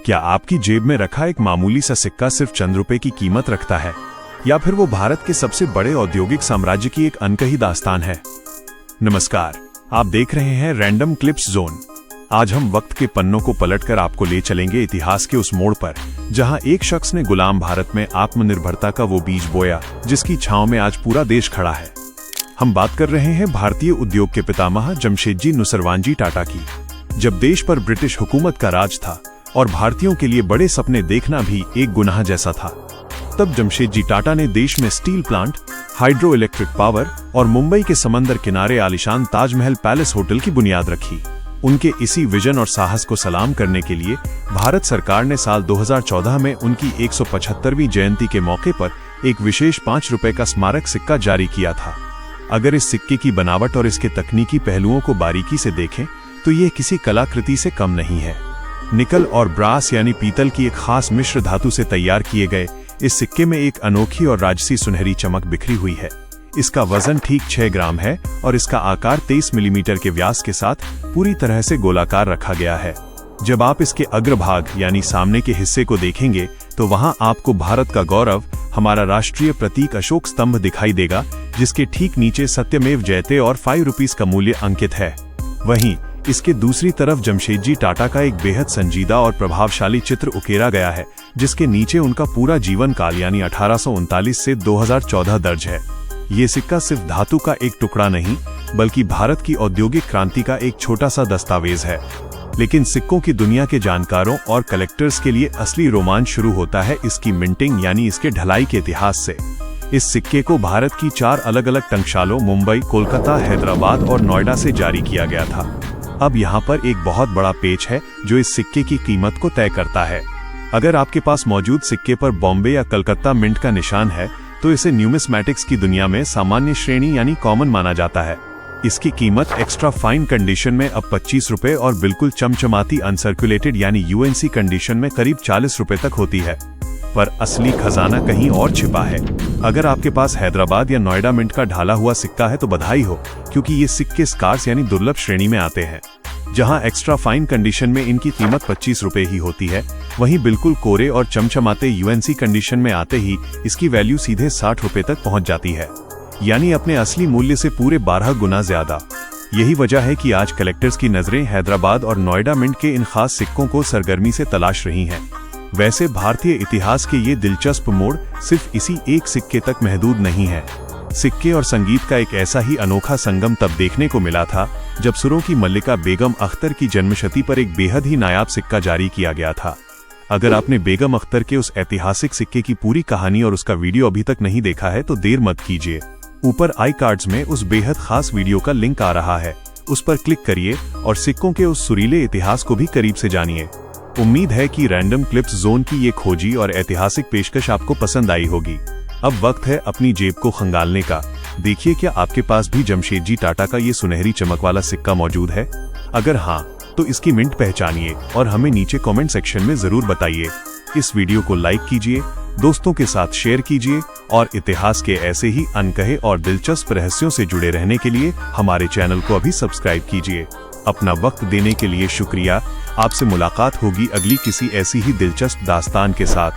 क्या आपकी जेब में रखा एक मामूली सा सिक्का सिर्फ चंद रुपए की कीमत रखता है, या फिर वो भारत के सबसे बड़े औद्योगिक साम्राज्य की एक अनकही दास्तान है? नमस्कार, आप देख रहे हैं रैंडम क्लिप्स जोन। आज हम वक्त के पन्नों को पलटकर आपको ले चलेंगे इतिहास के उस मोड़ पर, जहां एक शख्स ने गुलाम भारत में आत्मनिर्भरता का वो बीज बोया जिसकी छांव में आज पूरा देश खड़ा है। हम बात कर रहे हैं भारतीय उद्योग के पितामह जमशेदजी नुसरवानजी टाटा की। जब देश पर ब्रिटिश हुकूमत का राज था और भारतीयों के लिए बड़े सपने देखना भी एक गुनाह जैसा था, तब जमशेदजी टाटा ने देश में steel plant, hydro electric power और मुंबई के समंदर किनारे आलीशान ताजमहल पैलेस होटल की बुनियाद रखी। उनके इसी विजन और साहस को सलाम करने के लिए भारत सरकार ने साल 2014 में उनकी 175वीं जयंती के मौके पर एक विशेष 5 रुपए का स्मारक सिक्का जारी किया था। अगर इस सिक्के की बनावट और इसके तकनीकी पहलुओं को बारीकी से देखें तो ये किसी कलाकृति से कम नहीं है। निकल और ब्रास यानी पीतल की एक खास मिश्र धातु से तैयार किए गए इस सिक्के में एक अनोखी और राजसी सुनहरी चमक बिखरी हुई है। इसका वजन ठीक 6 ग्राम है और इसका आकार 23 मिलीमीटर के व्यास के साथ पूरी तरह से गोलाकार रखा गया है। जब आप इसके अग्रभाग यानी सामने के हिस्से को देखेंगे तो वहां आपको भारत का गौरव, हमारा राष्ट्रीय प्रतीक अशोक स्तंभ दिखाई देगा, जिसके ठीक नीचे सत्यमेव जयते और 5 रुपीस का मूल्य अंकित है। वहीं इसके दूसरी तरफ जमशेदजी टाटा का एक बेहद संजीदा और प्रभावशाली चित्र उकेरा गया है, जिसके नीचे उनका पूरा जीवन काल यानी 1839 से 2014 दर्ज है। ये सिक्का सिर्फ धातु का एक टुकड़ा नहीं, बल्कि भारत की औद्योगिक क्रांति का एक छोटा सा दस्तावेज है। लेकिन सिक्कों की दुनिया के जानकारों और कलेक्टर्स के लिए असली रोमांच शुरू होता है इसकी मिंटिंग यानी इसके ढलाई के इतिहास से। इस सिक्के को भारत की 4 अलग अलग टंकशालों मुंबई, कोलकाता, हैदराबाद और नोएडा से जारी किया गया था। अब यहाँ पर एक बहुत बड़ा पेच है जो इस सिक्के की कीमत को तय करता है। अगर आपके पास मौजूद सिक्के पर बॉम्बे या कलकत्ता मिंट का निशान है तो इसे न्यूमिस्मैटिक्स की दुनिया में सामान्य श्रेणी यानी कॉमन माना जाता है। इसकी कीमत एक्स्ट्रा फाइन कंडीशन में अब 25 रुपए और बिल्कुल चमचमाती अनसर्कुलेटेड यानी यूएनसी कंडीशन में करीब 40 रुपए तक होती है। पर असली खजाना कहीं और छिपा है। अगर आपके पास हैदराबाद या नोएडा मिंट का ढाला हुआ सिक्का है तो बधाई हो, क्योंकि ये सिक्के स्कार्स यानी दुर्लभ श्रेणी में आते हैं। जहां एक्स्ट्रा फाइन कंडीशन में इनकी कीमत 25 रुपए ही होती है, वहीं बिल्कुल कोरे और चमचमाते यूएनसी कंडीशन में आते ही इसकी वैल्यू सीधे 60 रुपए तक पहुंच जाती है, यानी अपने असली मूल्य से पूरे 12 गुना ज्यादा। यही वजह है कि आज कलेक्टर्स की नजरें हैदराबाद और नोएडा मिंट के इन खास सिक्कों को सरगर्मी से तलाश रही हैं। वैसे भारतीय इतिहास के ये दिलचस्प मोड़ सिर्फ इसी एक सिक्के तक महदूद नहीं है। सिक्के और संगीत का एक ऐसा ही अनोखा संगम तब देखने को मिला था जब सुरों की मल्लिका बेगम अख्तर की जन्मशती पर एक बेहद ही नायाब सिक्का जारी किया गया था। अगर आपने बेगम अख्तर के उस ऐतिहासिक सिक्के की पूरी कहानी और उसका वीडियो अभी तक नहीं देखा है तो देर मत कीजिए। ऊपर आई कार्ड्स में उस बेहद खास वीडियो का लिंक आ रहा है, उस पर क्लिक करिए और सिक्कों के उस सुरीले इतिहास को भी करीब से जानिए। उम्मीद है कि रैंडम क्लिप्स जोन की ये खोजी और ऐतिहासिक पेशकश आपको पसंद आई होगी। अब वक्त है अपनी जेब को खंगालने का। देखिए, क्या आपके पास भी जमशेदजी टाटा का ये सुनहरी चमक वाला सिक्का मौजूद है? अगर हाँ, तो इसकी मिंट पहचानिए और हमें नीचे कमेंट सेक्शन में जरूर बताइए। इस वीडियो को लाइक कीजिए, दोस्तों के साथ शेयर कीजिए और इतिहास के ऐसे ही अनकहे और दिलचस्प रहस्यों से जुड़े रहने के लिए हमारे चैनल को अभी सब्सक्राइब कीजिए। अपना वक्त देने के लिए शुक्रिया। आपसे मुलाकात होगी अगली किसी ऐसी ही दिलचस्प दास्तान के साथ।